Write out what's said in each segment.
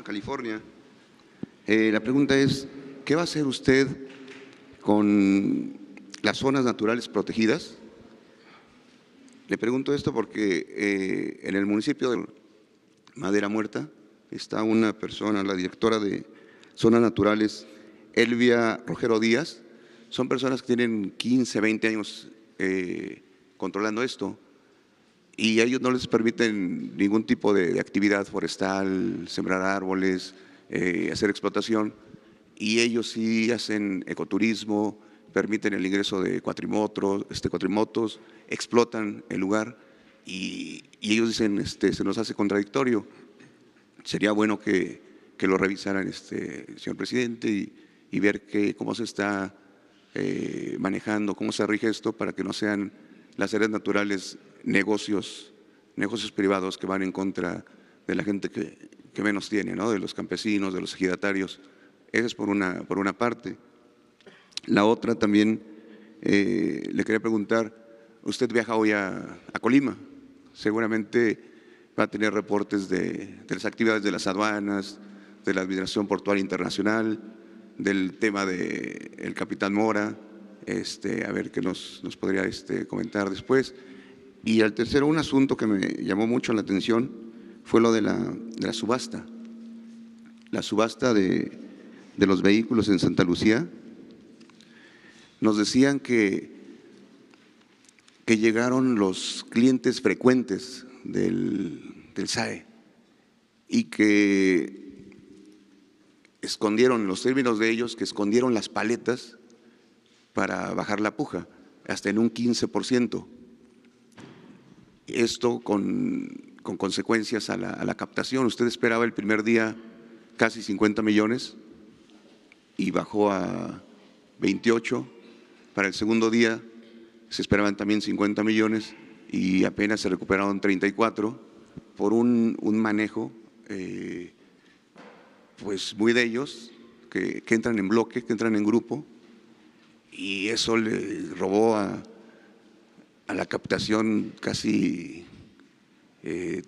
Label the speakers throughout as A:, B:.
A: Baja California. La pregunta es, ¿qué va a hacer usted con las zonas naturales protegidas? Le pregunto esto porque en el municipio de Madera Muerta está una persona, la directora de Zonas Naturales, Elvia Rogero Díaz. Son personas que tienen 15, 20 años controlando esto y a ellos no les permiten ningún tipo de actividad forestal, sembrar árboles, hacer explotación, y ellos sí hacen ecoturismo, permiten el ingreso de cuatrimotos, explotan el lugar y ellos dicen, se nos hace contradictorio. Sería bueno que lo revisaran, señor presidente, y ver cómo se está manejando, cómo se rige esto para que no sean las áreas naturales negocios privados que van en contra de la gente que menos tiene, ¿no? De los campesinos, de los ejidatarios. Esa es por una parte. La otra también, le quería preguntar, usted viaja hoy a Colima, seguramente va a tener reportes de las actividades de las aduanas, de la Administración Portuaria Internacional, del tema del Capitán Mora, a ver qué nos podría comentar después. Y al tercero, un asunto que me llamó mucho la atención fue lo de la subasta. La subasta de los vehículos en Santa Lucía. Nos decían que llegaron los clientes frecuentes del SAE y que escondieron, los términos de ellos, que escondieron las paletas para bajar la puja, hasta en un 15%. Esto con consecuencias a la captación. Usted esperaba el primer día casi 50 millones y bajó a 28. Para el segundo día se esperaban también 50 millones y apenas se recuperaron 34 por un manejo pues muy de ellos, que entran en bloque, que entran en grupo, y eso le robó a la captación casi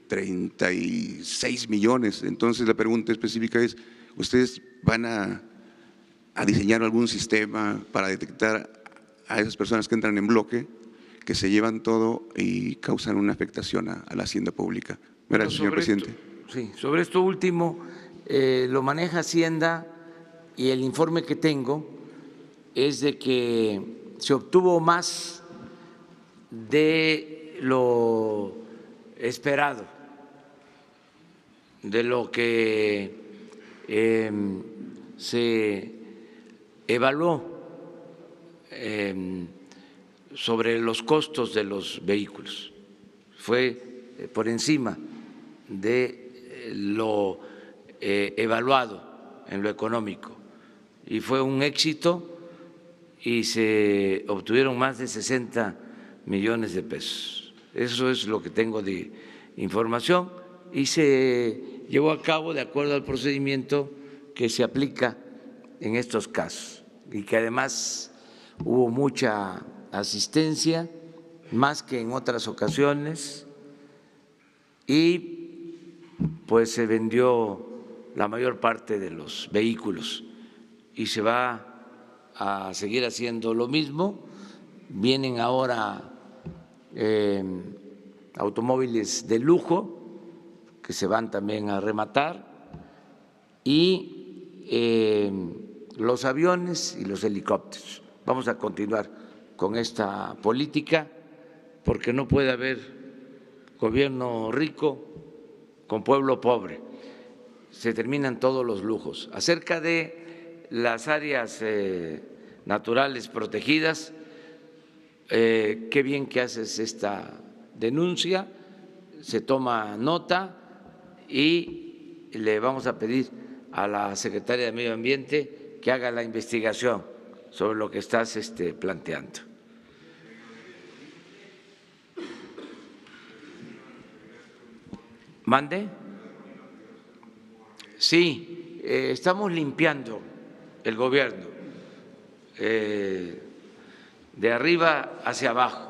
A: 36 millones. Entonces la pregunta específica es, ¿ustedes van a diseñar algún sistema para detectar a esas personas que entran en bloque, que se llevan todo y causan una afectación a la hacienda pública? Gracias, señor presidente.
B: Sí, sobre esto último lo maneja Hacienda y el informe que tengo es de que se obtuvo más de lo esperado, de lo que se evaluó sobre los costos de los vehículos. Fue por encima de lo evaluado en lo económico y fue un éxito y se obtuvieron más de 60 millones de pesos. Eso es lo que tengo de información y se llevó a cabo de acuerdo al procedimiento que se aplica en estos casos y que además hubo mucha asistencia, más que en otras ocasiones, y pues se vendió la mayor parte de los vehículos y se va a seguir haciendo lo mismo. Vienen ahora automóviles de lujo que se van también a rematar y los aviones y los helicópteros. Vamos a continuar con esta política porque no puede haber gobierno rico con pueblo pobre. Se terminan todos los lujos. Acerca de las áreas naturales protegidas, qué bien que haces esta denuncia, se toma nota y le vamos a pedir a la secretaria de Medio Ambiente que haga la investigación sobre lo que estás planteando. ¿Mande? Sí, estamos limpiando el gobierno de arriba hacia abajo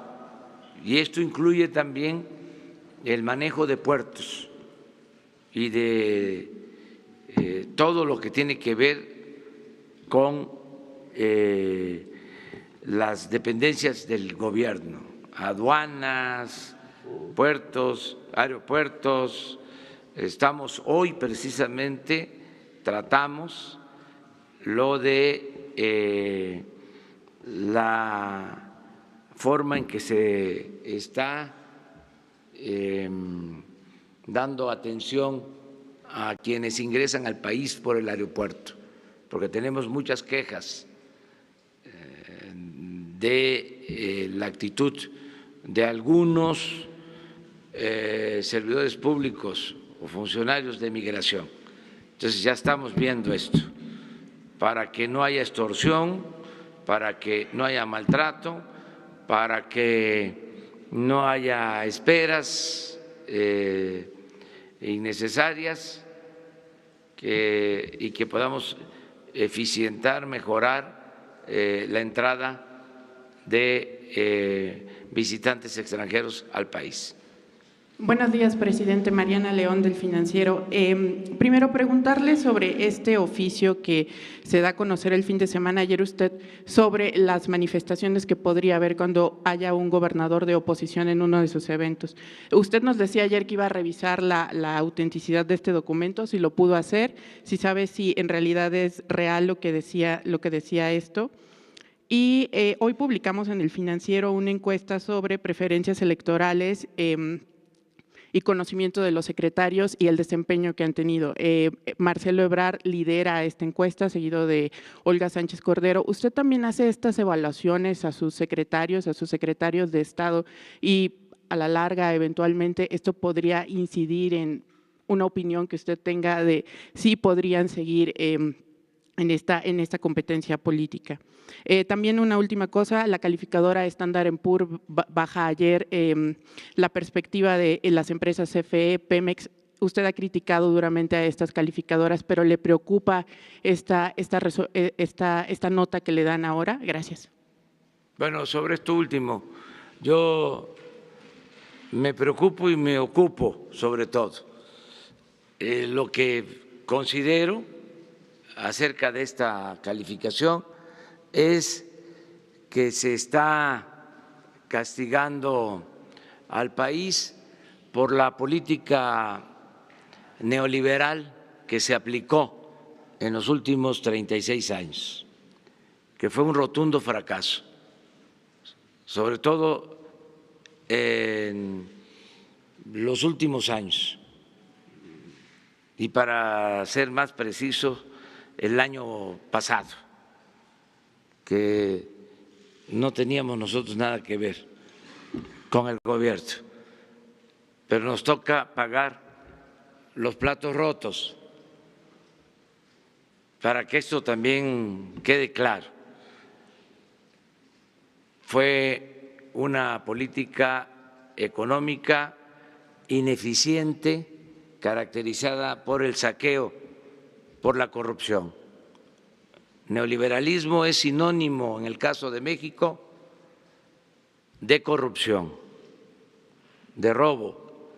B: y esto incluye también el manejo de puertos y de todo lo que tiene que ver con las dependencias del gobierno, aduanas, puertos, aeropuertos. Estamos hoy precisamente, tratamos lo de la forma en que se está dando atención a quienes ingresan al país por el aeropuerto, porque tenemos muchas quejas de la actitud de algunos servidores públicos o funcionarios de migración. Entonces ya estamos viendo esto, para que no haya extorsión, para que no haya maltrato, para que no haya esperas innecesarias y que podamos eficientar, mejorar la entrada de visitantes extranjeros al país.
C: Buenos días, presidente. Mariana León, del Financiero. Primero, preguntarle sobre este oficio que se da a conocer el fin de semana, ayer usted, sobre las manifestaciones que podría haber cuando haya un gobernador de oposición en uno de sus eventos. Usted nos decía ayer que iba a revisar la autenticidad de este documento, si lo pudo hacer, si sabe si en realidad es real lo que decía esto. Y hoy publicamos en el Financiero una encuesta sobre preferencias electorales y conocimiento de los secretarios y el desempeño que han tenido. Marcelo Ebrard lidera esta encuesta, seguido de Olga Sánchez Cordero. ¿Usted también hace estas evaluaciones a sus secretarios de Estado y a la larga, eventualmente, esto podría incidir en una opinión que usted tenga de si podrían seguir en esta competencia política? También una última cosa, la calificadora Standard & Poor's baja ayer la perspectiva de las empresas CFE, Pemex. Usted ha criticado duramente a estas calificadoras, pero ¿le preocupa esta nota que le dan ahora? Gracias.
B: Bueno, sobre esto último, yo me preocupo y me ocupo sobre todo. Lo que considero acerca de esta calificación es que se está castigando al país por la política neoliberal que se aplicó en los últimos 36 años, que fue un rotundo fracaso, sobre todo en los últimos años. Y para ser más preciso, el año pasado, que no teníamos nosotros nada que ver con el gobierno, pero nos toca pagar los platos rotos. Para que esto también quede claro, fue una política económica ineficiente, caracterizada por el saqueo, por la corrupción. Neoliberalismo es sinónimo, en el caso de México, de corrupción, de robo.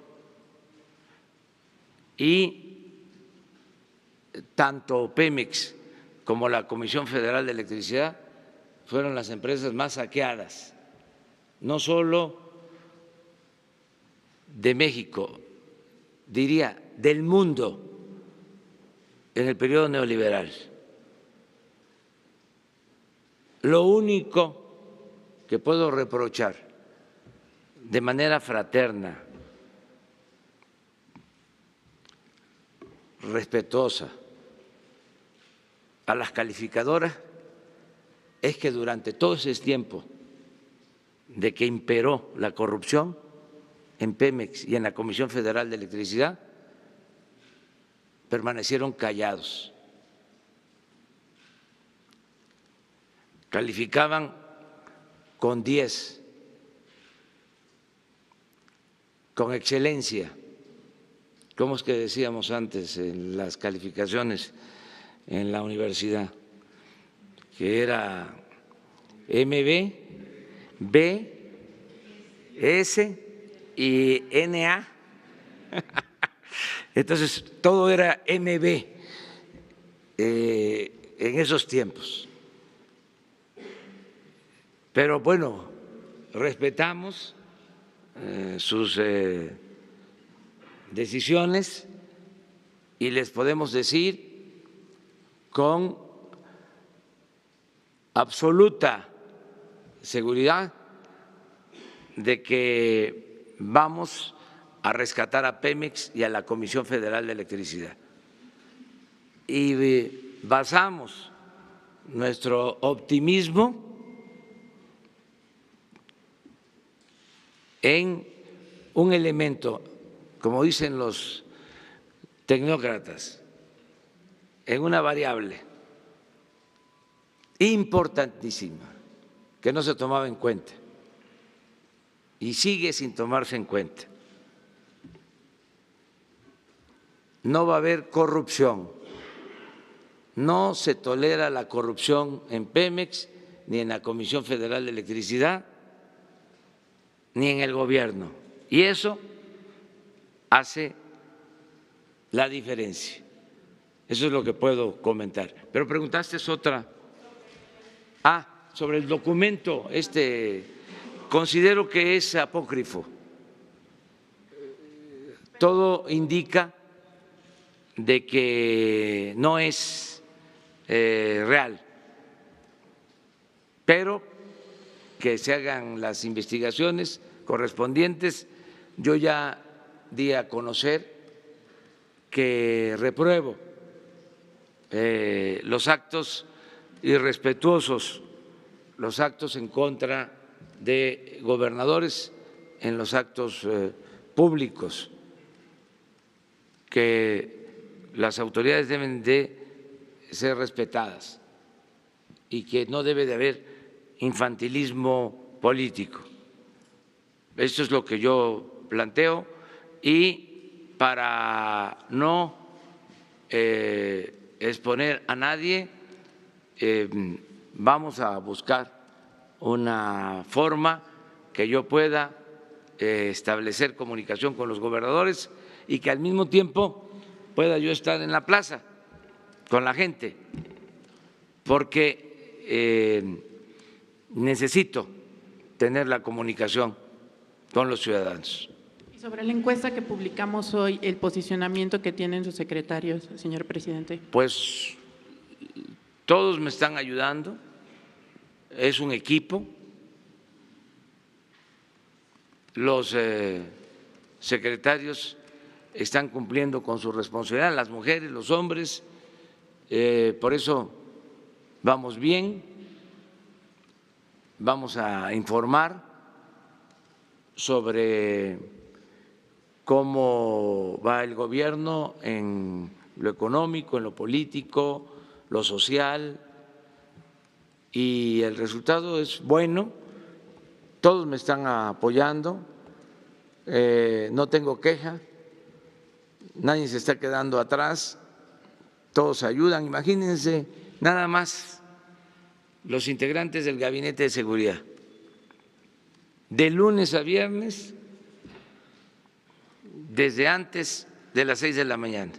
B: Y tanto Pemex como la Comisión Federal de Electricidad fueron las empresas más saqueadas, no solo de México, diría del mundo, en el periodo neoliberal. Lo único que puedo reprochar de manera fraterna, respetuosa, a las calificadoras es que durante todo ese tiempo de que imperó la corrupción en Pemex y en la Comisión Federal de Electricidad, permanecieron callados. Calificaban con 10, con excelencia. ¿Cómo es que decíamos antes en las calificaciones en la universidad? Que era MB, B, S y NA. Entonces, todo era MB. en esos tiempos. Pero bueno, respetamos sus decisiones y les podemos decir con absoluta seguridad de que vamos a rescatar a Pemex y a la Comisión Federal de Electricidad. Y basamos nuestro optimismo en un elemento, como dicen los tecnócratas, en una variable importantísima que no se tomaba en cuenta y sigue sin tomarse en cuenta. No va a haber corrupción, no se tolera la corrupción en Pemex, ni en la Comisión Federal de Electricidad, ni en el gobierno. Y eso hace la diferencia. Eso es lo que puedo comentar. Pero preguntaste otra. Sobre el documento, considero que es apócrifo. Todo indica de que no es real, pero que se hagan las investigaciones correspondientes. Yo ya di a conocer que repruebo los actos irrespetuosos, los actos en contra de gobernadores en los actos públicos, que las autoridades deben de ser respetadas y que no debe de haber infantilismo político. Esto es lo que yo planteo y para no exponer a nadie, vamos a buscar una forma que yo pueda establecer comunicación con los gobernadores y que al mismo tiempo pueda yo estar en la plaza con la gente, porque necesito tener la comunicación con los ciudadanos.
C: Y sobre la encuesta que publicamos hoy, el posicionamiento que tienen sus secretarios, señor presidente.
B: Pues todos me están ayudando, es un equipo, los secretarios están cumpliendo con su responsabilidad, las mujeres, los hombres, por eso vamos bien, vamos a informar sobre cómo va el gobierno en lo económico, en lo político, lo social, y el resultado es bueno, todos me están apoyando, no tengo queja, nadie se está quedando atrás, todos ayudan. Imagínense nada más los integrantes del Gabinete de Seguridad, de lunes a viernes, desde antes de las 6 de la mañana.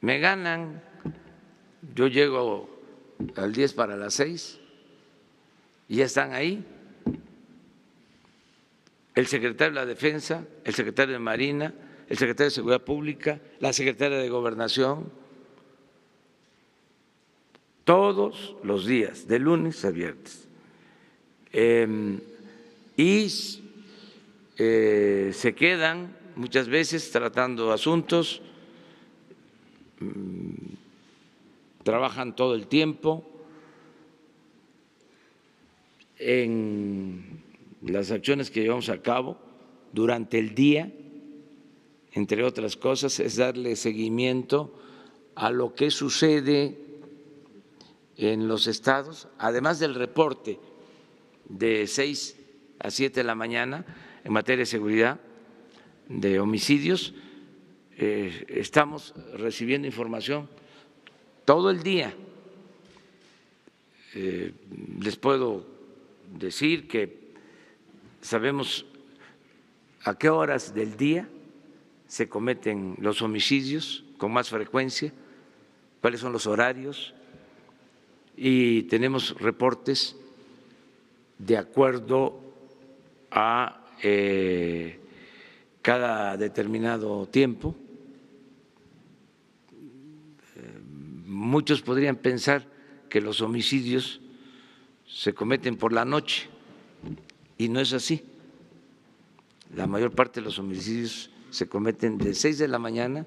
B: Me ganan, yo llego al 10 para las 6 y ya están ahí el secretario de la Defensa, el secretario de Marina, el secretario de Seguridad Pública, la secretaria de Gobernación, todos los días, de lunes a viernes. Y se quedan muchas veces tratando asuntos, trabajan todo el tiempo en las acciones que llevamos a cabo durante el día, entre otras cosas, es darle seguimiento a lo que sucede en los estados, además del reporte de 6 a 7 de la mañana en materia de seguridad, de homicidios, estamos recibiendo información todo el día. Les puedo decir que sabemos a qué horas del día se cometen los homicidios con más frecuencia, cuáles son los horarios, y tenemos reportes de acuerdo a cada determinado tiempo. Muchos podrían pensar que los homicidios se cometen por la noche y no es así. La mayor parte de los homicidios se cometen de 6 de la mañana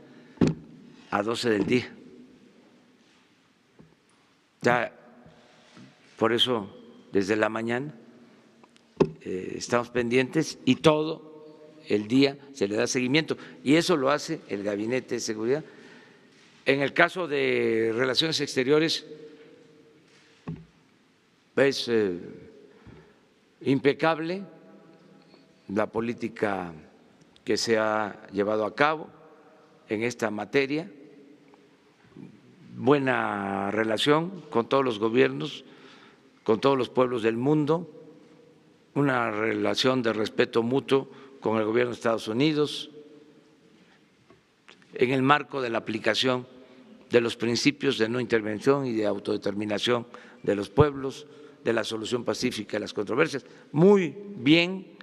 B: a 12 del día. Ya, por eso, desde la mañana estamos pendientes y todo el día se le da seguimiento. Y eso lo hace el Gabinete de Seguridad. En el caso de Relaciones Exteriores, es impecable la política que se ha llevado a cabo en esta materia, buena relación con todos los gobiernos, con todos los pueblos del mundo, una relación de respeto mutuo con el gobierno de Estados Unidos, en el marco de la aplicación de los principios de no intervención y de autodeterminación de los pueblos, de la solución pacífica de las controversias. Muy bien,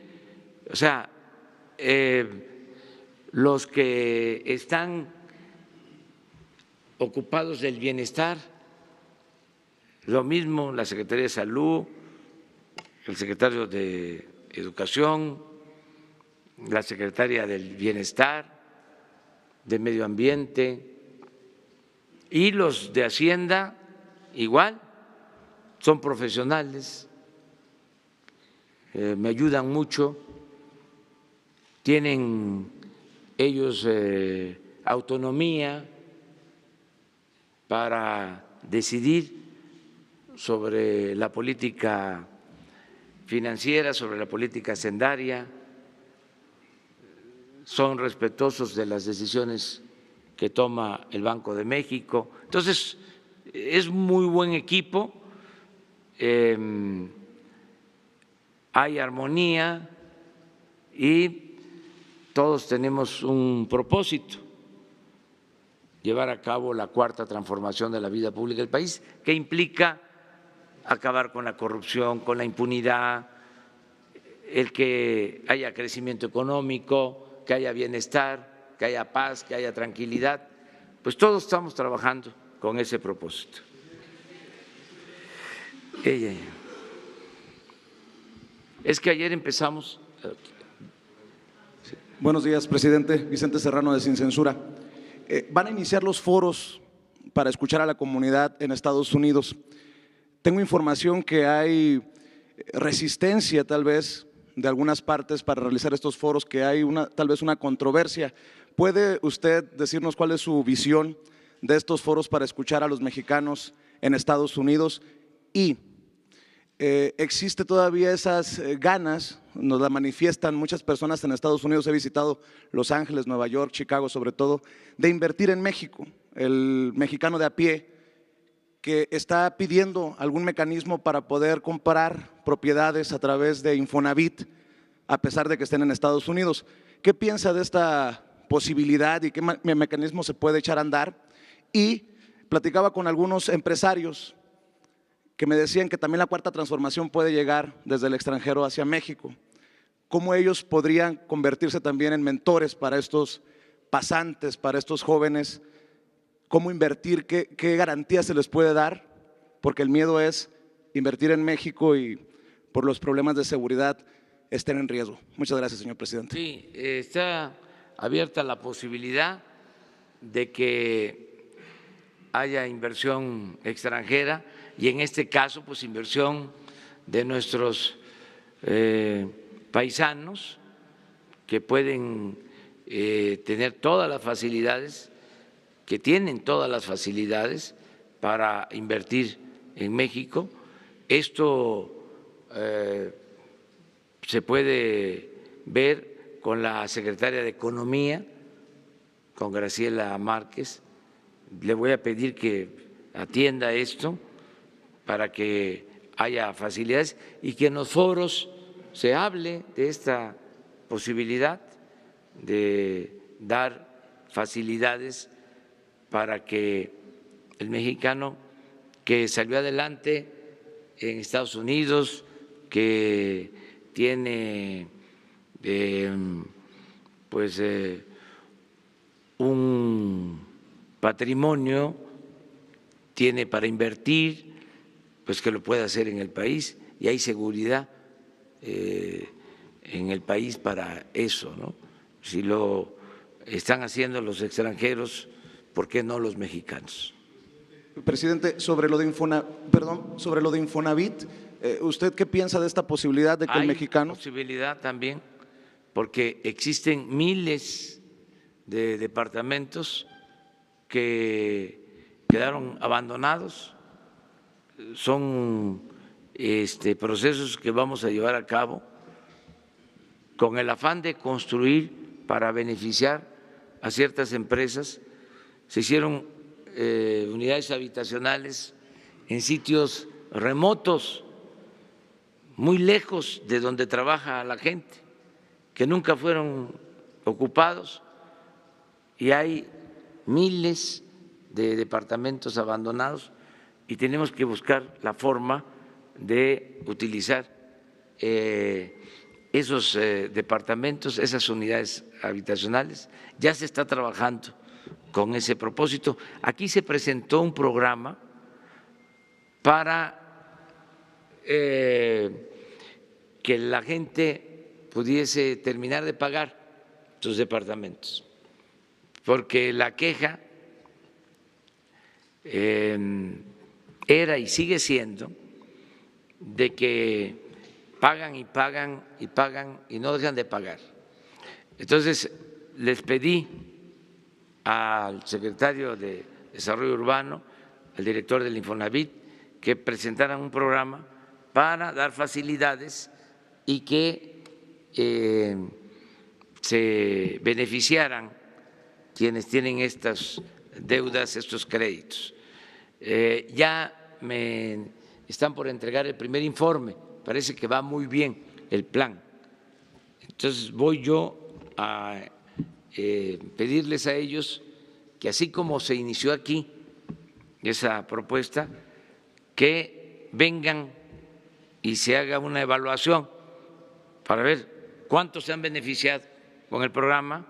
B: o sea, los que están ocupados del bienestar, lo mismo la Secretaría de Salud, el secretario de Educación, la secretaria del Bienestar, de Medio Ambiente y los de Hacienda igual, son profesionales, me ayudan mucho, tienen ellos autonomía para decidir sobre la política financiera, sobre la política hacendaria, son respetuosos de las decisiones que toma el Banco de México. Entonces, es muy buen equipo, hay armonía y todos tenemos un propósito: llevar a cabo la cuarta transformación de la vida pública del país, que implica acabar con la corrupción, con la impunidad, el que haya crecimiento económico, que haya bienestar, que haya paz, que haya tranquilidad. Pues todos estamos trabajando con ese propósito. Es que ayer empezamos.
D: Buenos días, presidente. Vicente Serrano, de Sin Censura. Van a iniciar los foros para escuchar a la comunidad en Estados Unidos. Tengo información que hay resistencia, tal vez, de algunas partes para realizar estos foros, que hay tal vez una controversia. ¿Puede usted decirnos cuál es su visión de estos foros para escuchar a los mexicanos en Estados Unidos? Y existe todavía esas ganas, nos la manifiestan muchas personas en Estados Unidos, he visitado Los Ángeles, Nueva York, Chicago sobre todo, de invertir en México. El mexicano de a pie que está pidiendo algún mecanismo para poder comprar propiedades a través de Infonavit, a pesar de que estén en Estados Unidos. ¿Qué piensa de esta posibilidad y qué mecanismo se puede echar a andar? Y platicaba con algunos empresarios que me decían que también la cuarta transformación puede llegar desde el extranjero hacia México. ¿Cómo ellos podrían convertirse también en mentores para estos pasantes, para estos jóvenes? ¿Cómo invertir? ¿Qué garantías se les puede dar? Porque el miedo es invertir en México y por los problemas de seguridad estén en riesgo. Muchas gracias, señor presidente.
B: Sí, está abierta la posibilidad de que haya inversión extranjera y en este caso pues inversión de nuestros paisanos que pueden tener todas las facilidades, que tienen todas las facilidades para invertir en México. Esto se puede ver con la secretaria de Economía, con Graciela Márquez. Le voy a pedir que atienda esto para que haya facilidades y que en los foros se hable de esta posibilidad de dar facilidades para que el mexicano que salió adelante en Estados Unidos, que tiene un patrimonio, tiene para invertir, pues que lo pueda hacer en el país, y hay seguridad en el país para eso, ¿no? Si lo están haciendo los extranjeros, ¿por qué no los mexicanos?
D: Presidente, sobre lo de Infonavit, ¿usted qué piensa de esta posibilidad de que el mexicano?
B: Hay posibilidad también, porque existen miles de departamentos que quedaron abandonados, son procesos que vamos a llevar a cabo con el afán de construir para beneficiar a ciertas empresas. Se hicieron unidades habitacionales en sitios remotos, muy lejos de donde trabaja la gente, que nunca fueron ocupados, y hay miles de departamentos abandonados y tenemos que buscar la forma de utilizar esos departamentos, esas unidades habitacionales. Ya se está trabajando con ese propósito. Aquí se presentó un programa para que la gente pudiese terminar de pagar sus departamentos, porque la queja era y sigue siendo de que pagan y pagan y pagan y no dejan de pagar. Entonces, les pedí al secretario de Desarrollo Urbano, al director del Infonavit, que presentaran un programa para dar facilidades y que se beneficiaran quienes tienen estas deudas, estos créditos. Ya me están por entregar el primer informe, parece que va muy bien el plan. Entonces voy yo a pedirles a ellos que, así como se inició aquí esa propuesta, que vengan y se haga una evaluación para ver cuántos se han beneficiado con el programa,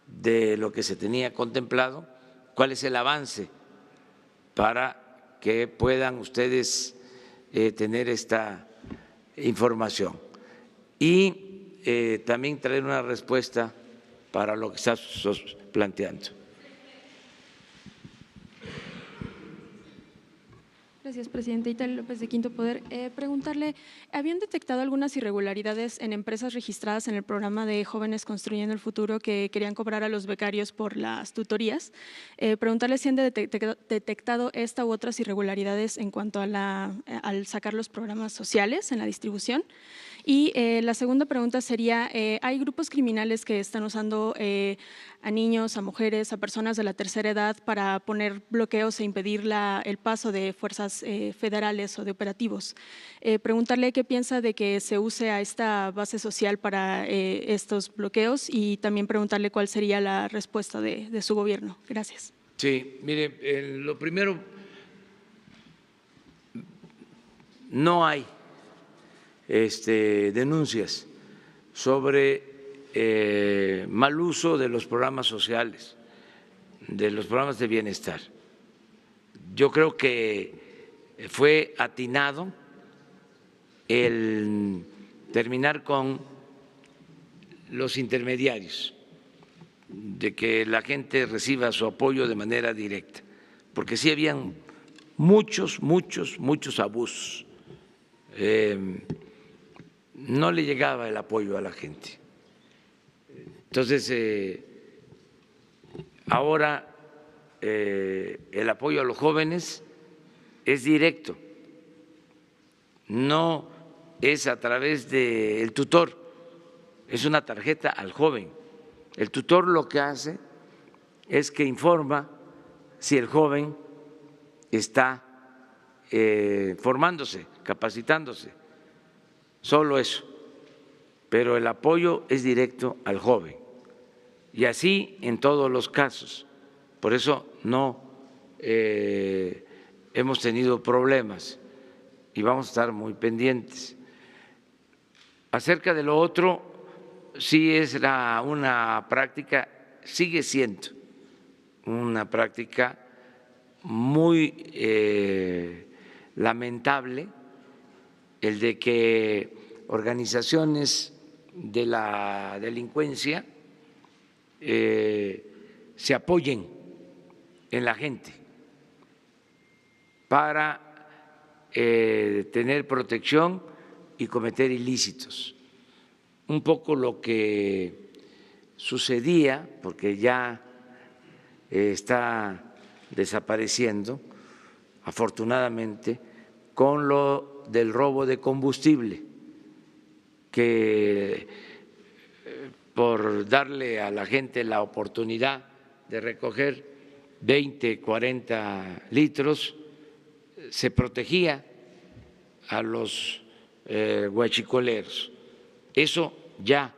B: de lo que se tenía contemplado, cuál es el avance para que puedan ustedes tener esta información y también traer una respuesta para lo que estás planteando.
E: Gracias, presidente. Italia López, de Quinto Poder. Preguntarle, ¿habían detectado algunas irregularidades en empresas registradas en el programa de Jóvenes Construyendo el Futuro que querían cobrar a los becarios por las tutorías? Preguntarle si han detectado esta u otras irregularidades en cuanto a al sacar los programas sociales en la distribución. Y la segunda pregunta sería, ¿hay grupos criminales que están usando a niños, a mujeres, a personas de la tercera edad para poner bloqueos e impedir el paso de fuerzas federales o de operativos? Preguntarle qué piensa de que se use a esta base social para estos bloqueos y también preguntarle cuál sería la respuesta de su gobierno. Gracias.
B: Sí, mire, lo primero, no hay denuncias sobre mal uso de los programas sociales, de los programas de bienestar. Yo creo que fue atinado el terminar con los intermediarios, de que la gente reciba su apoyo de manera directa, porque sí habían muchos abusos. No le llegaba el apoyo a la gente. Entonces, ahora el apoyo a los jóvenes es directo, no es a través del tutor, es una tarjeta al joven. El tutor lo que hace es que informa si el joven está formándose, capacitándose, solo eso, pero el apoyo es directo al joven Y así en todos los casos. Por eso no hemos tenido problemas y vamos a estar muy pendientes. Acerca de lo otro, sí es una práctica, sigue siendo una práctica muy lamentable el de que organizaciones de la delincuencia se apoyen en la gente para tener protección y cometer ilícitos. Un poco lo que sucedía, porque ya está desapareciendo, afortunadamente, con lo del robo de combustible, que por darle a la gente la oportunidad de recoger 20, 40 litros, se protegía a los huachicoleros. Eso ya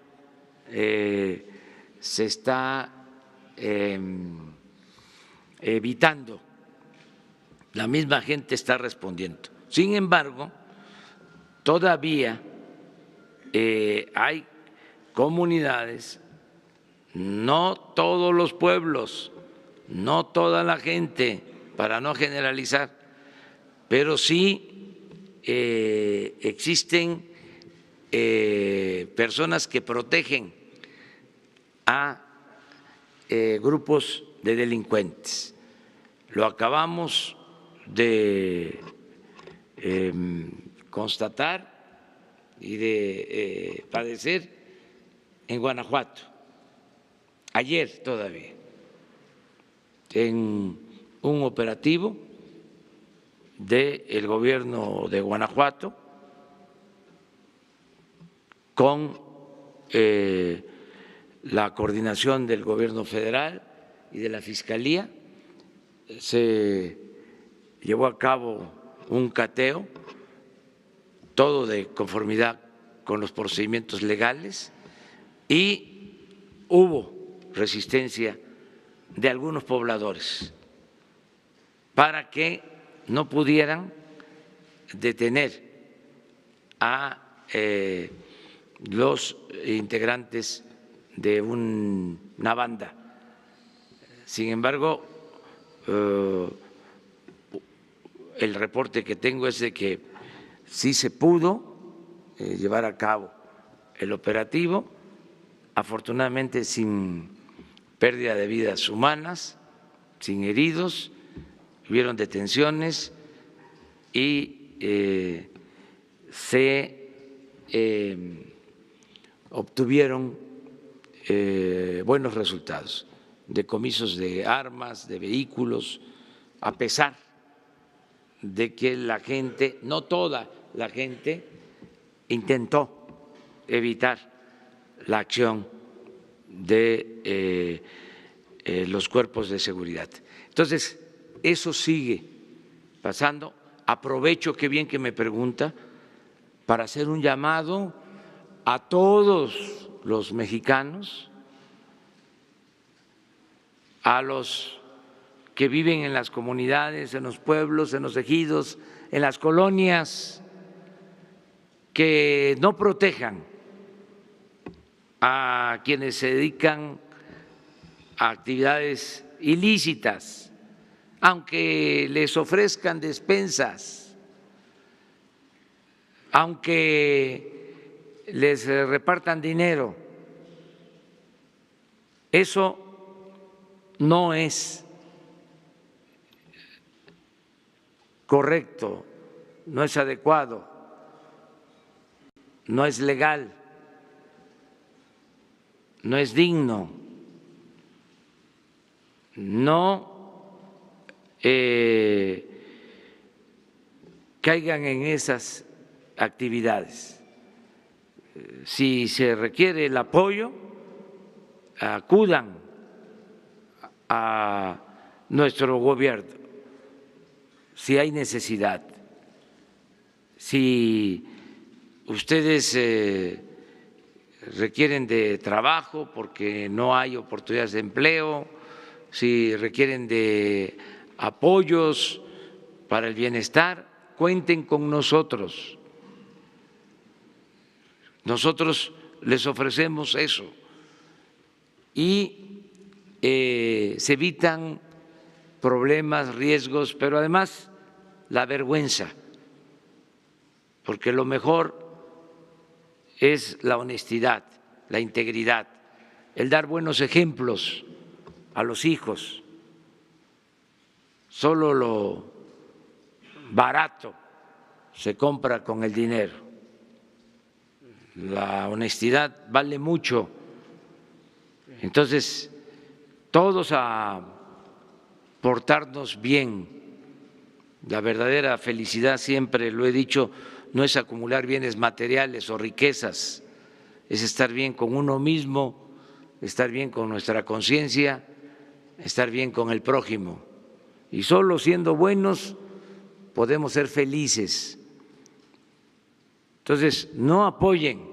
B: se está evitando, la misma gente está respondiendo. Sin embargo, todavía hay comunidades, no todos los pueblos, no toda la gente, para no generalizar, pero sí existen personas que protegen a grupos de delincuentes. Lo acabamos de constatar y de padecer en Guanajuato, ayer todavía, en un operativo del gobierno de Guanajuato con la coordinación del gobierno federal y de la Fiscalía. Se llevó a cabo un cateo, todo de conformidad con los procedimientos legales, y hubo resistencia de algunos pobladores para que no pudieran detener a los integrantes de una banda. Sin embargo, el reporte que tengo es de que sí se pudo llevar a cabo el operativo, afortunadamente sin pérdida de vidas humanas, sin heridos, hubieron detenciones y se obtuvieron buenos resultados, decomisos de armas, de vehículos, a pesar de que la gente, no toda la gente, intentó evitar la acción de los cuerpos de seguridad. Entonces, eso sigue pasando. Aprovecho, qué bien que me pregunta, para hacer un llamado a todos los mexicanos, a los que viven en las comunidades, en los pueblos, en los ejidos, en las colonias, que no protejan a quienes se dedican a actividades ilícitas, aunque les ofrezcan despensas, aunque les repartan dinero. Eso no es correcto, no es adecuado, no es legal, no es digno. No caigan en esas actividades. Si se requiere el apoyo, acudan a nuestro gobierno si hay necesidad. Si ustedes requieren de trabajo porque no hay oportunidades de empleo, si requieren de apoyos para el bienestar, cuenten con nosotros. Nosotros les ofrecemos eso y se evitan problemas, riesgos, pero además la vergüenza, porque lo mejor es la honestidad, la integridad, el dar buenos ejemplos a los hijos. Solo lo barato se compra con el dinero. La honestidad vale mucho. Entonces, todos a portarnos bien. La verdadera felicidad, siempre lo he dicho, no es acumular bienes materiales o riquezas, es estar bien con uno mismo, estar bien con nuestra conciencia, estar bien con el prójimo. Y solo siendo buenos podemos ser felices. Entonces, no apoyen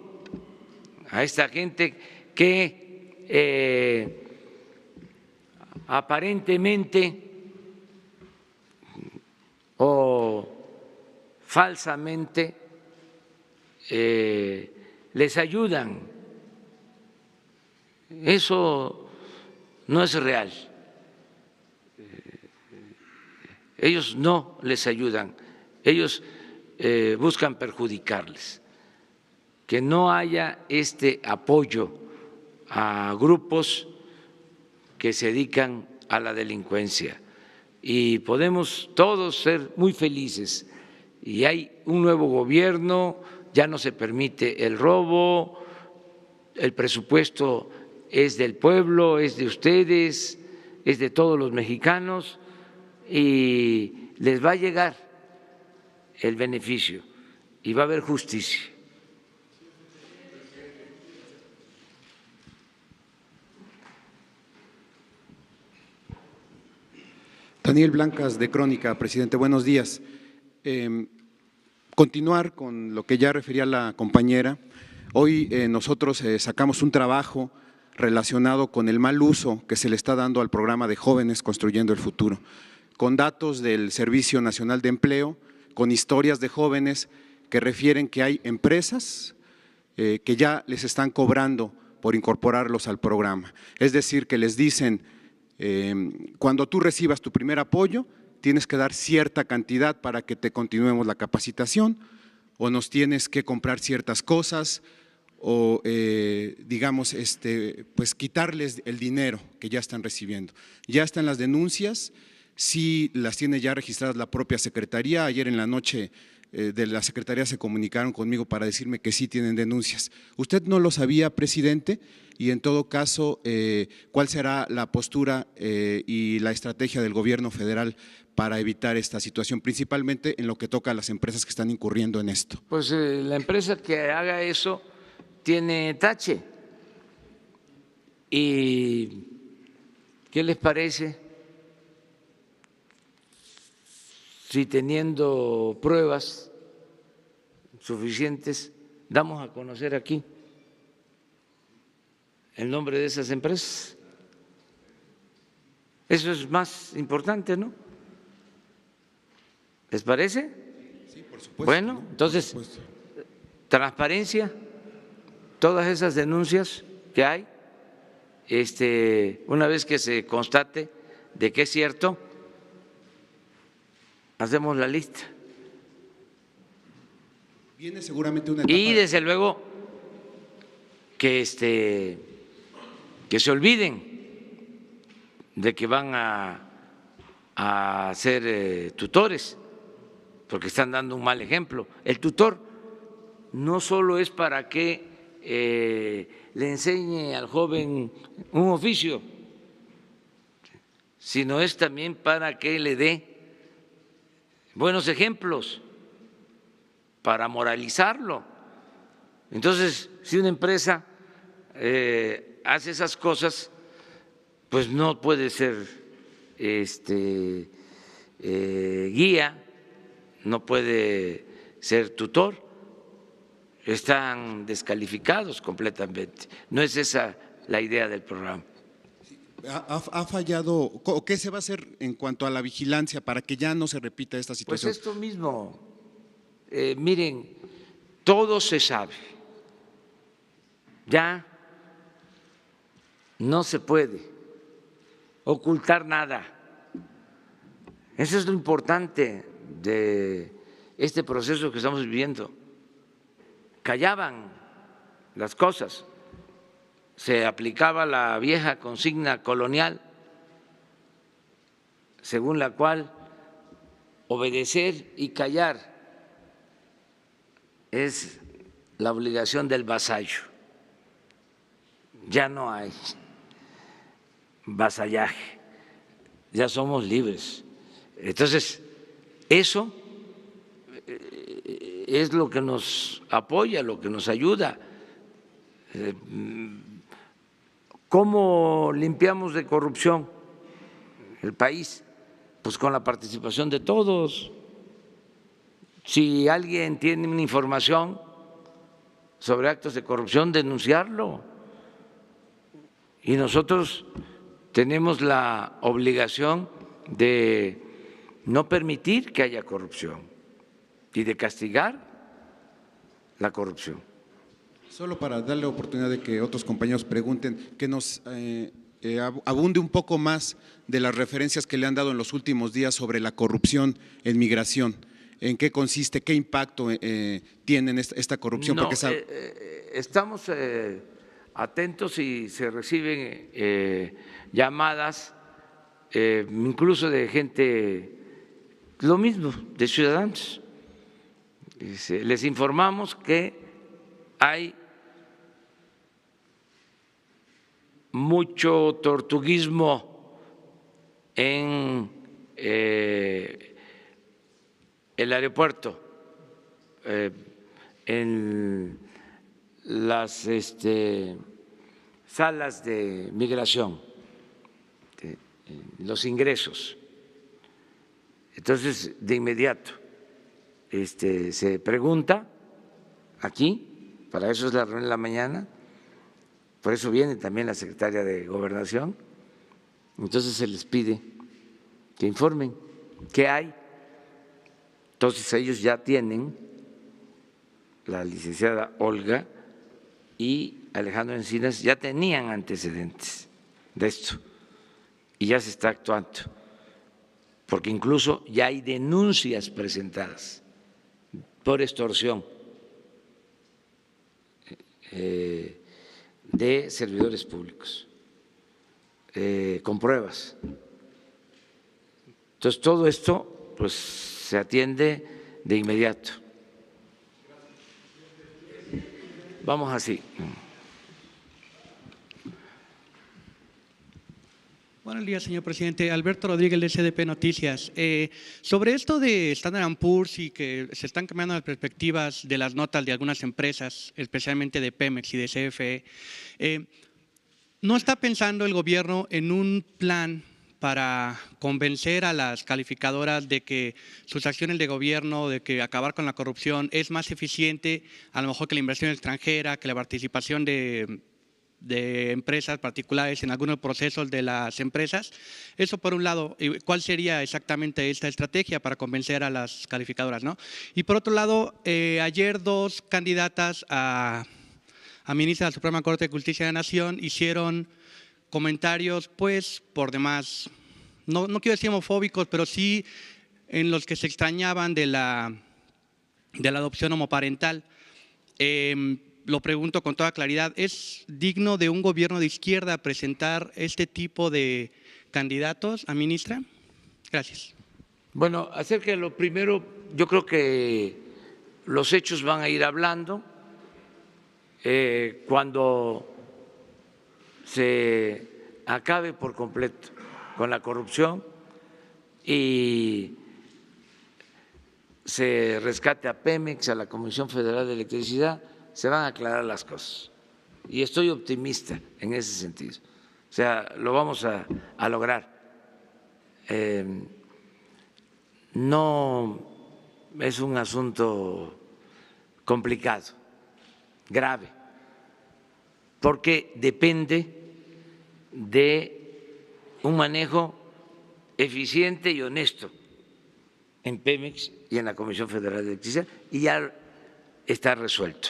B: a esta gente que aparentemente o falsamente les ayudan. Eso no es real. Ellos no les ayudan, ellos buscan perjudicarles. Que no haya este apoyo a grupos que se dedican a la delincuencia y podemos todos ser muy felices. Y hay un nuevo gobierno, ya no se permite el robo, el presupuesto es del pueblo, es de ustedes, es de todos los mexicanos y les va a llegar el beneficio y va a haber justicia.
F: Daniel Blancas, de Crónica. Presidente, buenos días. Continuar con lo que ya refería la compañera. Hoy nosotros sacamos un trabajo relacionado con el mal uso que se le está dando al programa de Jóvenes Construyendo el Futuro, con datos del Servicio Nacional de Empleo, con historias de jóvenes que refieren que hay empresas que ya les están cobrando por incorporarlos al programa. Es decir, que les dicen, cuando tú recibas tu primer apoyo, tienes que dar cierta cantidad para que te continuemos la capacitación, o nos tienes que comprar ciertas cosas, o digamos, pues quitarles el dinero que ya están recibiendo. Ya están las denuncias, sí las tiene ya registradas la propia Secretaría. Ayer en la noche de la Secretaría se comunicaron conmigo para decirme que sí tienen denuncias. ¿Usted no lo sabía, presidente? Y en todo caso, ¿cuál será la postura y la estrategia del gobierno federal para evitar esta situación, principalmente en lo que toca a las empresas que están incurriendo en esto?
B: Pues la empresa que haga eso tiene tache. ¿Y qué les parece si teniendo pruebas suficientes damos a conocer aquí el nombre de esas empresas? Eso es más importante, ¿no? ¿Les parece?
F: Sí, por supuesto.
B: Bueno, entonces, transparencia, todas esas denuncias que hay, una vez que se constate de que es cierto, hacemos la lista.
F: Viene seguramente una etapa.
B: Y desde luego que se olviden de que van a ser tutores, porque están dando un mal ejemplo. El tutor no solo es para que le enseñe al joven un oficio, sino es también para que le dé buenos ejemplos, para moralizarlo. Entonces, si una empresa hace esas cosas, pues no puede ser guía, no puede ser tutor. están descalificados completamente. No es esa la idea del programa.
F: ¿Ha fallado? ¿O qué se va a hacer en cuanto a la vigilancia para que ya no se repita esta
B: Pues
F: situación?
B: esto mismo, miren, todo se sabe, ya no se puede ocultar nada. Eso es lo importante de este proceso que estamos viviendo. Callaban las cosas, se aplicaba la vieja consigna colonial, según la cual obedecer y callar es la obligación del vasallo. Ya no hay vasallaje, ya somos libres. Entonces, eso es lo que nos apoya, lo que nos ayuda. ¿Cómo limpiamos de corrupción el país? Pues con la participación de todos. Si alguien tiene una información sobre actos de corrupción, denunciarlo. Y nosotros tenemos la obligación de no permitir que haya corrupción y de castigar la corrupción.
F: Solo para darle oportunidad de que otros compañeros pregunten, que nos abunde un poco más de las referencias que le han dado en los últimos días sobre la corrupción en migración. ¿En qué consiste? ¿Qué impacto tiene esta corrupción?
B: No, estamos atentos y se reciben llamadas incluso de gente, lo mismo, de ciudadanos. Les informamos que hay mucho tortuguismo en el aeropuerto, en las salas de migración, los ingresos. Entonces, de inmediato se pregunta aquí, para eso es la reunión de la mañana, por eso viene también la secretaria de Gobernación, entonces se les pide que informen qué hay. Entonces ellos ya tienen, la licenciada Olga y Alejandro Encinas ya tenían antecedentes de esto y ya se está actuando, porque incluso ya hay denuncias presentadas por extorsión de servidores públicos, con pruebas. Entonces todo esto pues se atiende de inmediato. Vamos así.
G: Buenos días, señor presidente. Alberto Rodríguez, de SDP Noticias. Sobre esto de Standard & Poor's y que se están cambiando las perspectivas de las notas de algunas empresas, especialmente de Pemex y de CFE, ¿no está pensando el gobierno en un plan para convencer a las calificadoras de que sus acciones de gobierno, de que acabar con la corrupción es más eficiente a lo mejor que la inversión extranjera, que la participación de empresas particulares en algunos procesos de las empresas? Eso por un lado. ¿Cuál sería exactamente esta estrategia para convencer a las calificadoras, ¿no? Y por otro lado, ayer dos candidatas a ministra de la Suprema Corte de Justicia de la Nación hicieron comentarios, pues, por demás, no quiero decir homofóbicos, pero sí en los que se extrañaban de la adopción homoparental. Lo pregunto con toda claridad, ¿es digno de un gobierno de izquierda presentar este tipo de candidatos a ministra? Gracias.
B: Bueno, acerca de lo primero, yo creo que los hechos van a ir hablando. Cuando se acabe por completo con la corrupción y se rescate a Pemex, a la Comisión Federal de Electricidad, se van a aclarar las cosas. Y estoy optimista en ese sentido. O sea, lo vamos a lograr. No es un asunto complicado. grave, porque depende de un manejo eficiente y honesto en Pemex y en la Comisión Federal de Electricidad, y ya está resuelto.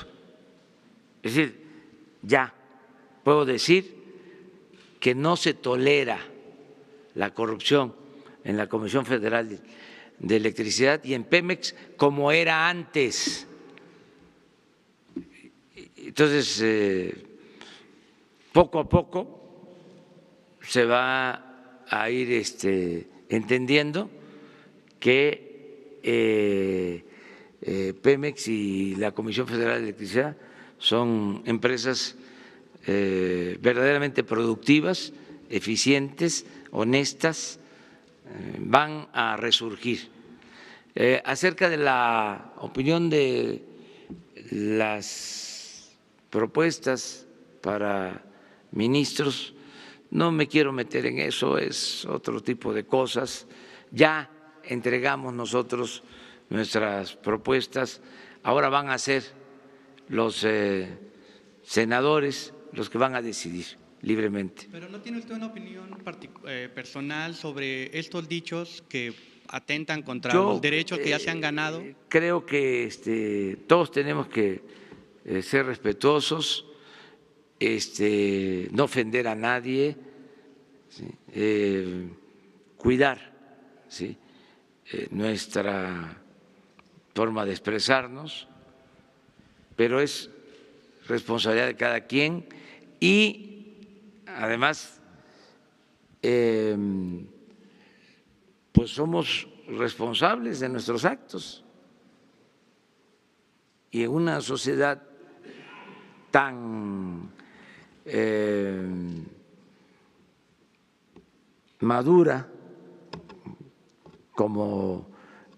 B: Es decir, ya puedo decir que no se tolera la corrupción en la Comisión Federal de Electricidad y en Pemex como era antes. Entonces, poco a poco se va a ir entendiendo que Pemex y la Comisión Federal de Electricidad son empresas verdaderamente productivas, eficientes, honestas, van a resurgir. Acerca de la opinión de las propuestas para ministros, no me quiero meter en eso, es otro tipo de cosas. Ya entregamos nosotros nuestras propuestas, ahora van a ser los senadores los que van a decidir libremente.
G: Pero ¿no tiene usted una opinión personal sobre estos dichos que atentan contra los derechos que ya se han ganado?
B: Creo que todos tenemos que ser respetuosos, no ofender a nadie, ¿sí? Cuidar, ¿sí? Nuestra forma de expresarnos, pero es responsabilidad de cada quien y además pues somos responsables de nuestros actos, y en una sociedad tan madura como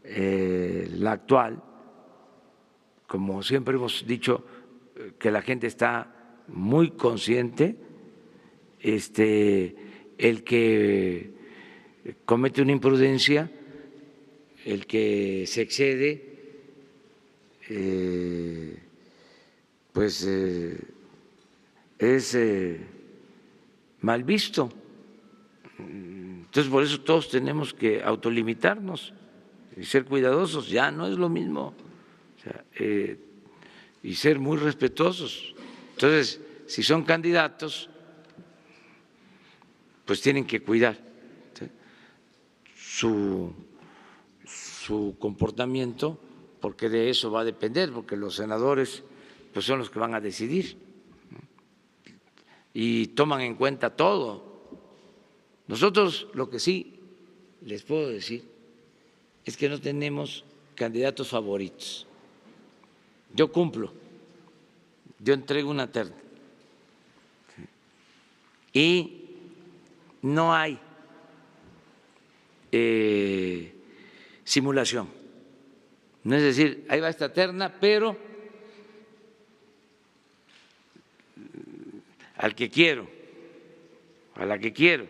B: la actual, como siempre hemos dicho, que la gente está muy consciente, el que comete una imprudencia, el que se excede, pues es mal visto. Entonces, por eso todos tenemos que autolimitarnos y ser cuidadosos, ya no es lo mismo, o sea, y ser muy respetuosos. Entonces, si son candidatos, pues tienen que cuidar, ¿sí?, su comportamiento, porque de eso va a depender, porque los senadores pues son los que van a decidir, ¿no?, y toman en cuenta todo. Nosotros lo que sí les puedo decir es que no tenemos candidatos favoritos. Yo cumplo, yo entrego una terna y no hay simulación. No es decir, ahí va esta terna, pero al que quiero, a la que quiero,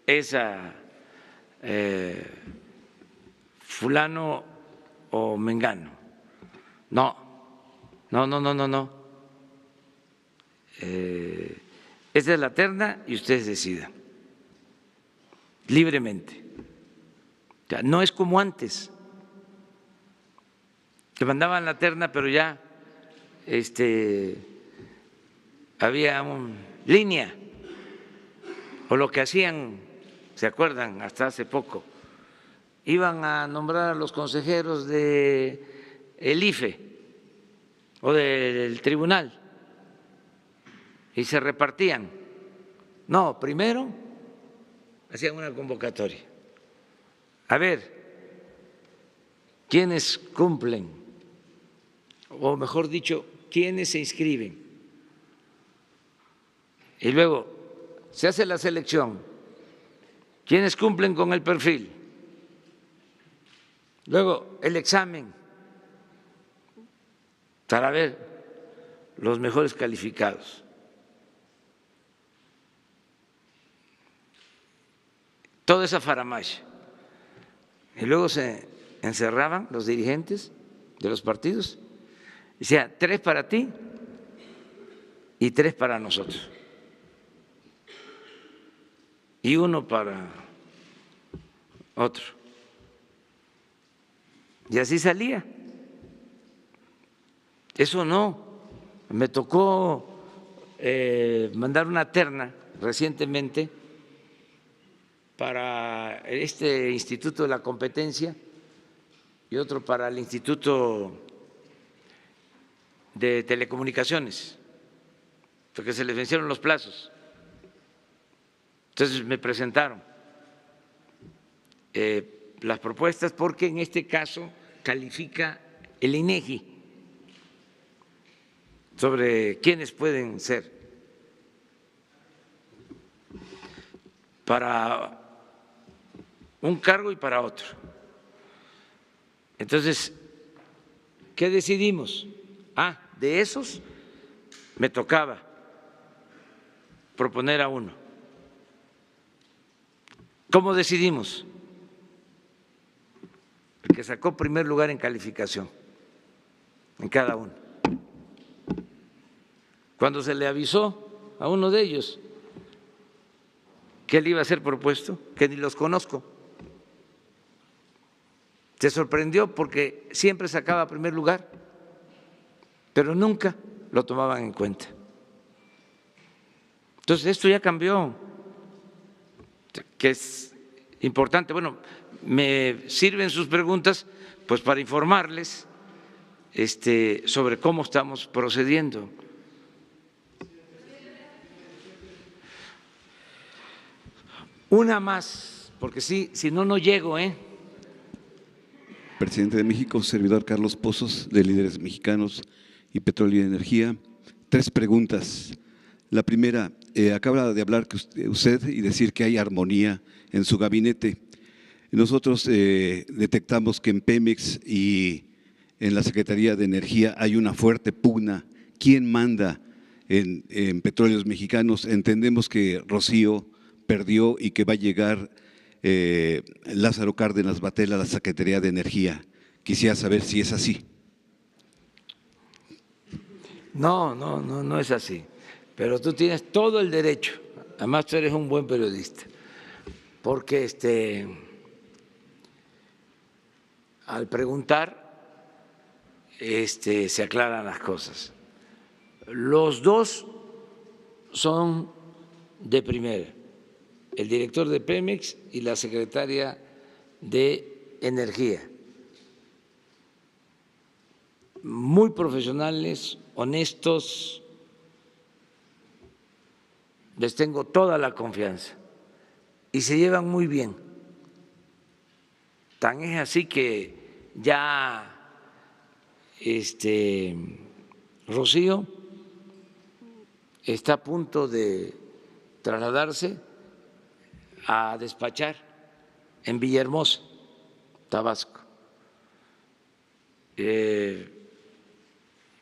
B: esa fulano o mengano. No. Esta es la terna y ustedes decidan libremente. O sea, no es como antes, que mandaban la terna, pero ya había una línea, o lo que hacían, ¿se acuerdan? Hasta hace poco, iban a nombrar a los consejeros del IFE o del tribunal y se repartían. No, primero hacían una convocatoria. A ver, ¿quiénes cumplen? O mejor dicho, ¿quiénes se inscriben? Y luego se hace la selección. ¿Quiénes cumplen con el perfil? Luego el examen para ver los mejores calificados. Toda esa faramaya. Y luego se encerraban los dirigentes de los partidos. Decía, 3 para ti, y 3 para nosotros. Y 1 para otro. Y así salía. Eso no. Me tocó mandar una terna recientemente para este Instituto de la Competencia y otro para el Instituto de Telecomunicaciones, porque se les vencieron los plazos. Entonces me presentaron las propuestas porque en este caso califica el INEGI sobre quiénes pueden ser para un cargo y para otro. Entonces, ¿qué decidimos? De esos me tocaba proponer a uno. ¿Cómo decidimos? El que sacó primer lugar en calificación en cada uno. Cuando se le avisó a uno de ellos que él iba a ser propuesto, que ni los conozco, se sorprendió porque siempre sacaba primer lugar, pero nunca lo tomaban en cuenta. Entonces, esto ya cambió, que es importante. Bueno, me sirven sus preguntas pues para informarles sobre cómo estamos procediendo. Una más, porque si no, no llego,
H: Presidente de México, servidor Carlos Pozos, de Líderes Mexicanos y Petróleo y Energía. 3 preguntas. La primera, acaba de hablar usted y decir que hay armonía en su gabinete. Nosotros detectamos que en Pemex y en la Secretaría de Energía hay una fuerte pugna. ¿Quién manda en Petróleos Mexicanos? Entendemos que Rocío perdió y que va a llegar Lázaro Cárdenas Batel a la Secretaría de Energía. Quisiera saber si es así.
B: No es así. Pero tú tienes todo el derecho. Además, tú eres un buen periodista. Porque al preguntar se aclaran las cosas. Los dos son de primera. El director de Pemex y la secretaria de Energía. Muy profesionales, honestos, les tengo toda la confianza y se llevan muy bien. Tan es así que ya Rocío está a punto de trasladarse a despachar en Villahermosa, Tabasco,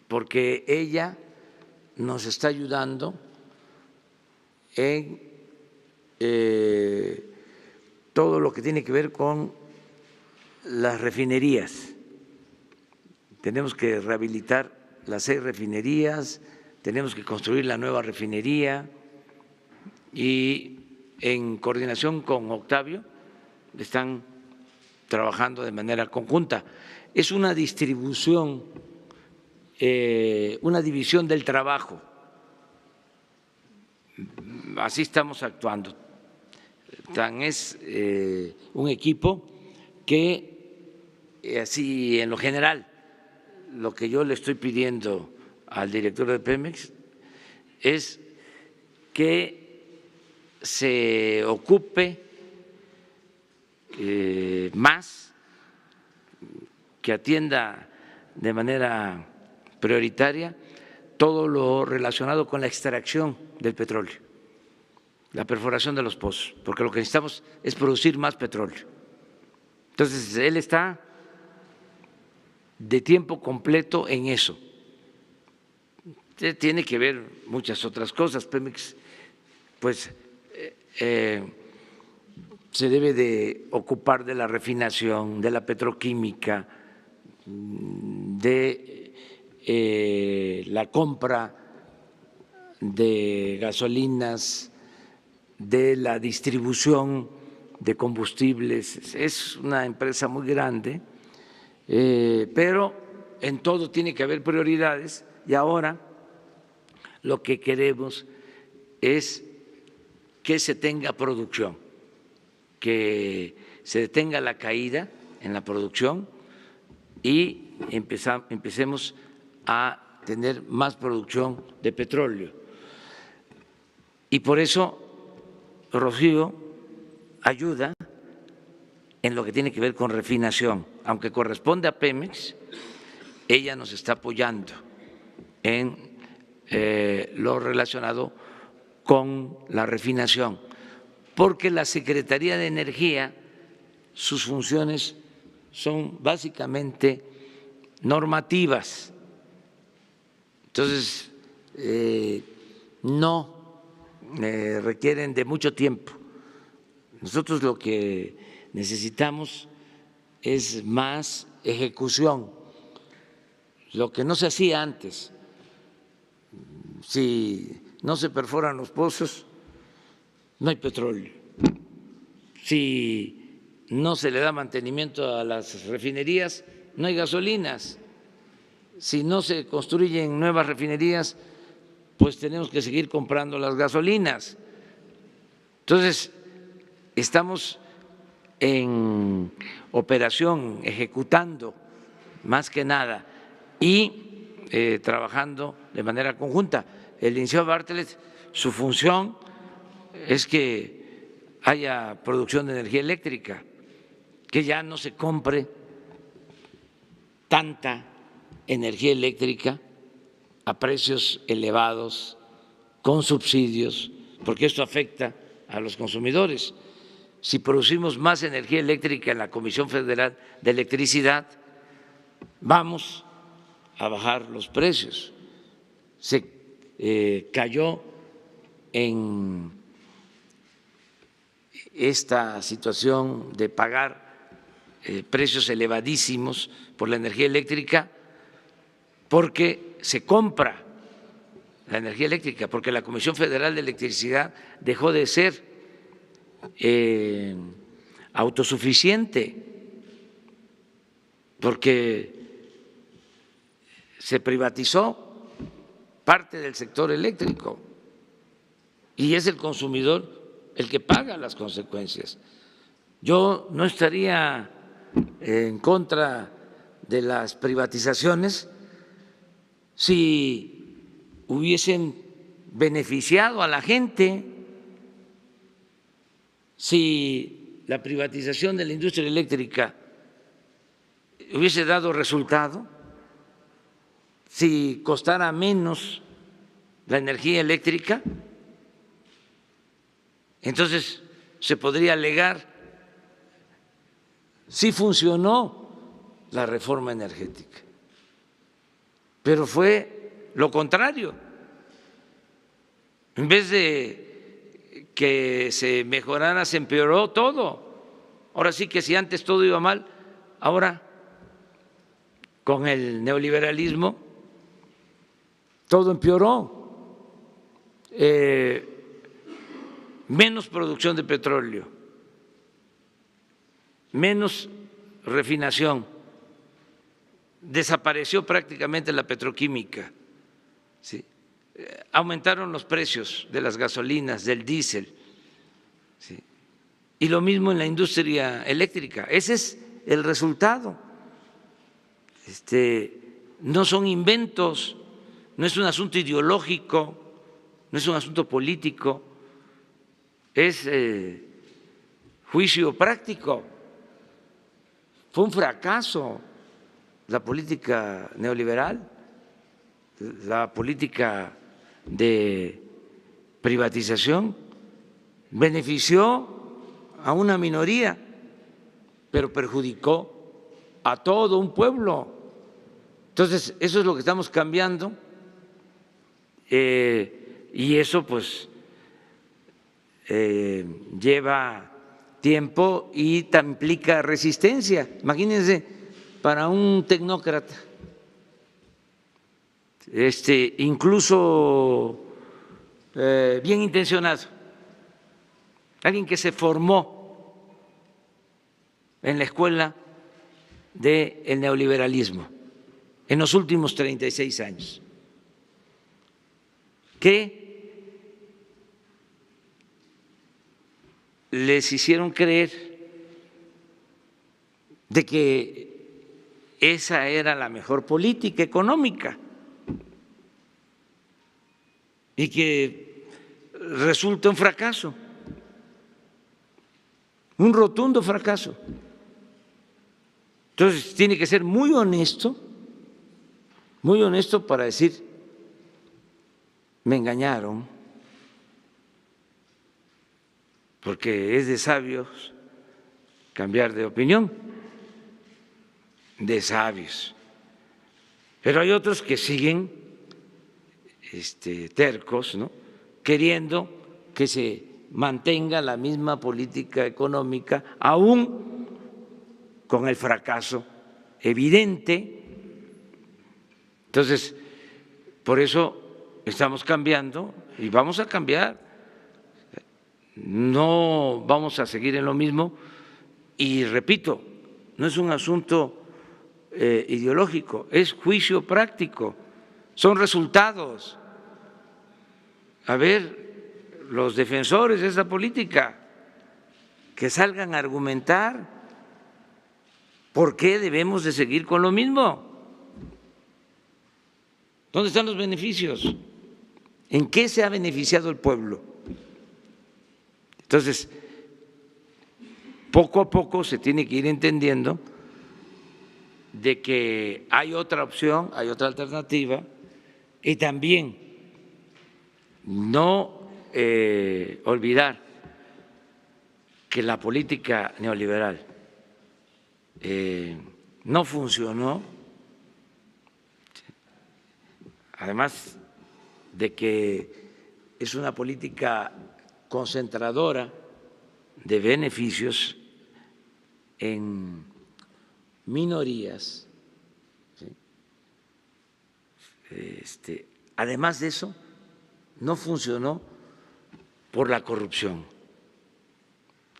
B: porque ella nos está ayudando en todo lo que tiene que ver con las refinerías. Tenemos que rehabilitar las 6 refinerías, tenemos que construir la nueva refinería y en coordinación con Octavio están trabajando de manera conjunta. Es una distribución, una división del trabajo. Así estamos actuando. Tan es un equipo que así en lo general lo que yo le estoy pidiendo al director de Pemex es que se ocupe más, que atienda de manera prioritaria todo lo relacionado con la extracción del petróleo, la perforación de los pozos, porque lo que necesitamos es producir más petróleo. Entonces, él está de tiempo completo en eso. Tiene que ver muchas otras cosas. Pemex, pues, se debe de ocupar de la refinación, de la petroquímica, de la compra de gasolinas, de la distribución de combustibles. Es una empresa muy grande, pero en todo tiene que haber prioridades y ahora lo que queremos es que se tenga producción, que se detenga la caída en la producción y empecemos a tener más producción de petróleo. Y por eso Rocío ayuda en lo que tiene que ver con refinación, aunque corresponde a Pemex, ella nos está apoyando en lo relacionado con la refinación, porque la Secretaría de Energía, sus funciones son básicamente normativas, entonces no requieren de mucho tiempo. Nosotros lo que necesitamos es más ejecución, lo que no se hacía antes. Si no se perforan los pozos, no hay petróleo. Si no se le da mantenimiento a las refinerías, no hay gasolinas. Si no se construyen nuevas refinerías, pues tenemos que seguir comprando las gasolinas. Entonces, estamos en operación, ejecutando más que nada y trabajando de manera conjunta. El licenciado Bartlett, su función es que haya producción de energía eléctrica, que ya no se compre tanta energía eléctrica a precios elevados, con subsidios, porque esto afecta a los consumidores. Si producimos más energía eléctrica en la Comisión Federal de Electricidad, vamos a bajar los precios. Se cayó en esta situación de pagar precios elevadísimos por la energía eléctrica porque se compra la energía eléctrica, porque la Comisión Federal de Electricidad dejó de ser autosuficiente, porque se privatizó parte del sector eléctrico y es el consumidor el que paga las consecuencias. Yo no estaría en contra de las privatizaciones si hubiesen beneficiado a la gente, si la privatización de la industria eléctrica hubiese dado resultado, si costara menos la energía eléctrica, entonces se podría alegar si funcionó la reforma energética, pero fue lo contrario. En vez de que se mejorara, se empeoró todo. Ahora sí que si antes todo iba mal, ahora con el neoliberalismo todo empeoró. Menos producción de petróleo, menos refinación, desapareció prácticamente la petroquímica, ¿sí? Aumentaron los precios de las gasolinas, del diésel, ¿sí? Y lo mismo en la industria eléctrica. Ese es el resultado. No son inventos, no es un asunto ideológico, no es un asunto político, es juicio práctico. Fue un fracaso la política neoliberal, la política de privatización, benefició a una minoría, pero perjudicó a todo un pueblo. Entonces, eso es lo que estamos cambiando y eso pues lleva tiempo y implica resistencia. Imagínense, para un tecnócrata, incluso bien intencionado, alguien que se formó en la escuela del neoliberalismo en los últimos 36 años, que les hicieron creer de que esa era la mejor política económica y que resulta un fracaso, un rotundo fracaso. Entonces tiene que ser muy honesto para decir, me engañaron, porque es de sabios cambiar de opinión, de sabios. Pero hay otros que siguen tercos, ¿no?, queriendo que se mantenga la misma política económica, aún con el fracaso evidente. Entonces, por eso estamos cambiando y vamos a cambiar. No vamos a seguir en lo mismo y repito, no es un asunto ideológico, es juicio práctico, son resultados. A ver, los defensores de esa política que salgan a argumentar por qué debemos de seguir con lo mismo. ¿Dónde están los beneficios? ¿En qué se ha beneficiado el pueblo? Entonces, poco a poco se tiene que ir entendiendo de que hay otra opción, hay otra alternativa, y también no olvidar que la política neoliberal no funcionó, además de que es una política concentradora de beneficios en minorías, ¿sí? Además de eso, no funcionó por la corrupción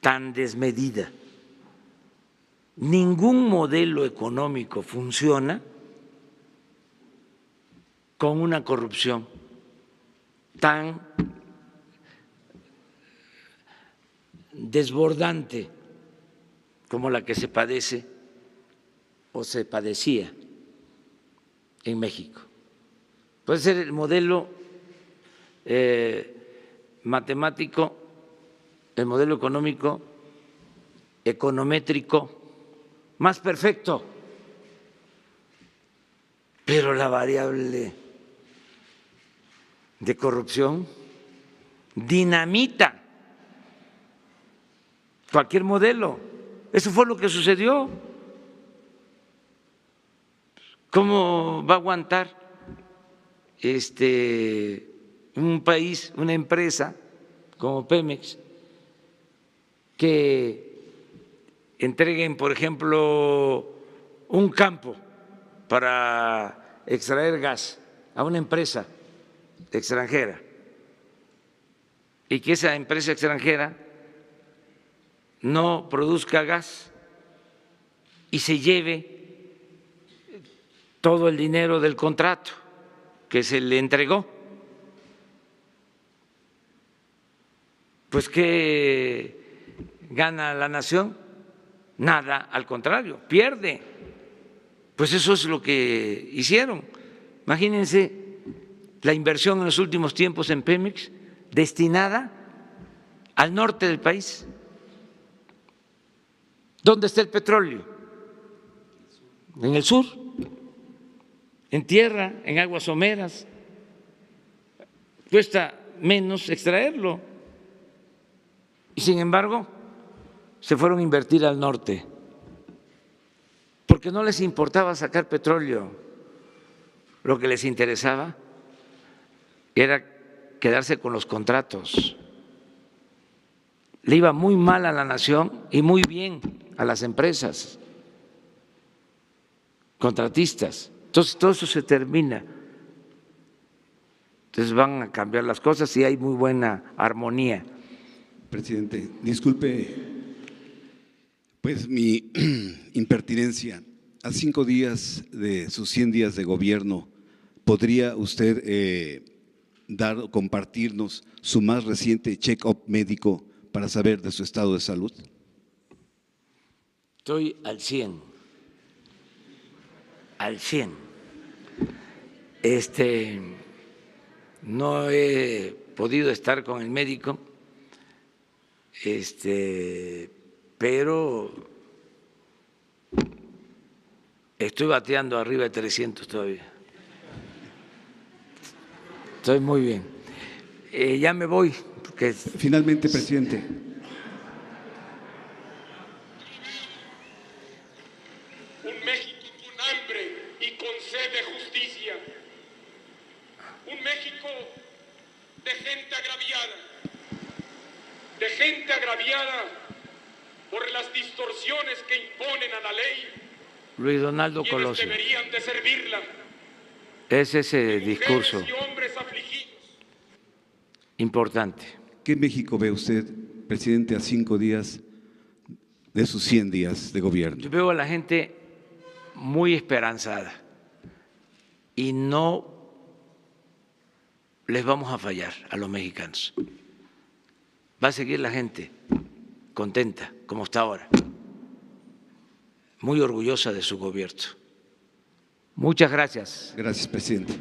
B: tan desmedida. Ningún modelo económico funciona con una corrupción tan desbordante como la que se padece o se padecía en México. Puede ser el modelo matemático, el modelo económico, econométrico más perfecto, pero la variable de corrupción dinamita cualquier modelo. Eso fue lo que sucedió. ¿Cómo va a aguantar un país, una empresa como Pemex, que entreguen, por ejemplo, un campo para extraer gas a una empresa extranjera y que esa empresa extranjera no produzca gas y se lleve todo el dinero del contrato que se le entregó? Pues ¿qué gana la nación? Nada, al contrario, pierde. Pues eso es lo que hicieron. Imagínense la inversión en los últimos tiempos en Pemex destinada al norte del país. ¿Dónde está el petróleo? En el sur, en tierra, en aguas someras. Cuesta menos extraerlo. Y sin embargo, se fueron a invertir al norte, porque no les importaba sacar petróleo. Lo que les interesaba era quedarse con los contratos. Le iba muy mal a la nación y muy bien a las empresas contratistas. Entonces todo eso se termina. Entonces van a cambiar las cosas y hay muy buena armonía.
H: Presidente, disculpe pues mi impertinencia. A 5 días de sus 100 días de gobierno, ¿podría usted dar o compartirnos su más reciente check-up médico para saber de su estado de salud?
B: Estoy al 100. Al 100. No he podido estar con el médico, pero estoy bateando arriba de 300 todavía. Estoy muy bien. Ya me voy. Porque…
H: Finalmente, presidente.
I: Un México con hambre y con sed de justicia. Un México de gente agraviada por las distorsiones que imponen a la ley.
B: Luis Donaldo
I: quienes
B: Colosio.
I: deberían de servirla.
B: Es ese discurso
I: Y hombres afligidos.
B: importante.
H: ¿Qué México ve usted, presidente, a 5 días de sus 100 días de gobierno?
B: Yo veo a la gente muy esperanzada y no les vamos a fallar a los mexicanos. Va a seguir la gente contenta, como está ahora, muy orgullosa de su gobierno. Muchas gracias.
H: Gracias, presidente.